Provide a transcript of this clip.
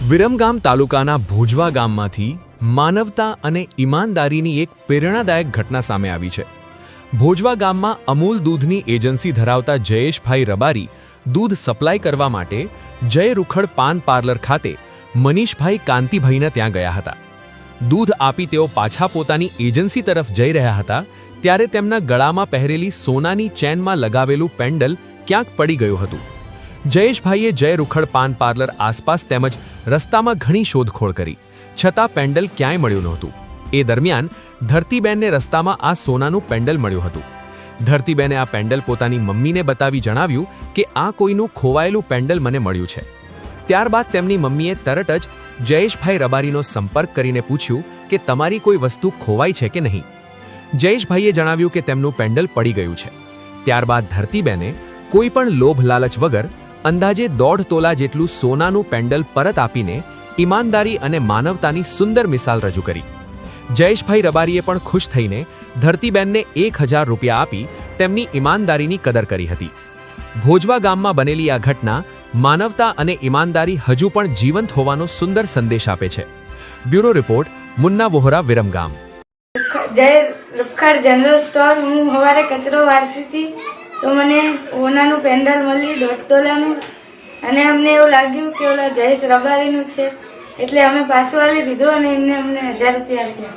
વિરમગામ તાલુકાના ભોજવા ગામમાંથી માનવતા અને ઈમાનદારીની એક પ્રેરણાદાયક ઘટના સામે આવી છે। ભોજવા ગામમાં અમૂલ દૂધની એજન્સી ધરાવતા જયેશભાઈ રબારી દૂધ સપ્લાય કરવા માટે જય રૂખડ પાન પાર્લર ખાતે મનીષભાઈ કાંતિભાઈને ત્યાં ગયા હતા। દૂધ આપી તેઓ પાછા પોતાની એજન્સી તરફ જઈ રહ્યા હતા ત્યારે તેમના ગળામાં પહેરેલી સોનાની ચેનમાં લગાવેલું પેન્ડલ ક્યાંક પડી ગયું હતું। જયેશભાઈએ જય રૂખડ પાન પાર્લર આસપાસ તેમજ રસ્તામાં ઘણી શોધખોળ કરી, છતાં પેન્ડલ ક્યાંય મળ્યું નહોતું। એ દરમિયાન ધરતીબેનને રસ્તામાં આ સોનાનું પેન્ડલ મળ્યું હતું। ધરતીબેને આ પેન્ડલ પોતાની મમ્મીને બતાવી જણાવ્યું કે આ કોઈનું ખોવાયેલું પેન્ડલ મને મળ્યું છે। ત્યારબાદ તેમની મમ્મીએ તરત જ જયેશભાઈ રબારીનો સંપર્ક કરીને પૂછ્યું કે તમારી કોઈ વસ્તુ ખોવાઈ છે કે નહીં। જયેશભાઈએ જણાવ્યું કે તેમનું પેન્ડલ પડી ગયું છે। ત્યારબાદ ધરતીબેને કોઈ પણ લોભ લાલચ વગર અંદાજે 1.5 તોલા જેટલું સોનાનું પેન્ડલ પરત આપીને ઈમાનદારી અને માનવતાની સુંદર મિસાલ રજૂ કરી। જયેશભાઈ રબારીએ પણ ખુશ થઈને ધરતીબેનને 1000 રૂપિયા આપી તેમની ઈમાનદારીની કદર કરી હતી। ભોજવા ગામમાં બનેલી આ ઘટના માનવતા અને ઈમાનદારી હજુ પણ જીવંત હોવાનો સુંદર સંદેશ આપે છે। Bureau report, Munna Vohra, Viramgam. જય રૂખડ જનરલ સ્ટોર। હું સવારે કચરો વાળતી હતી તો મને ઓનાનું પેન્ડલ મળ્યું 1.5 તોલાનું, અને અમને એવું લાગ્યું કે ઓલા જયેશ રબારીનું છે, એટલે અમે પાછું આલી દીધું અને અમને 1000 રૂપિયા આપ્યા।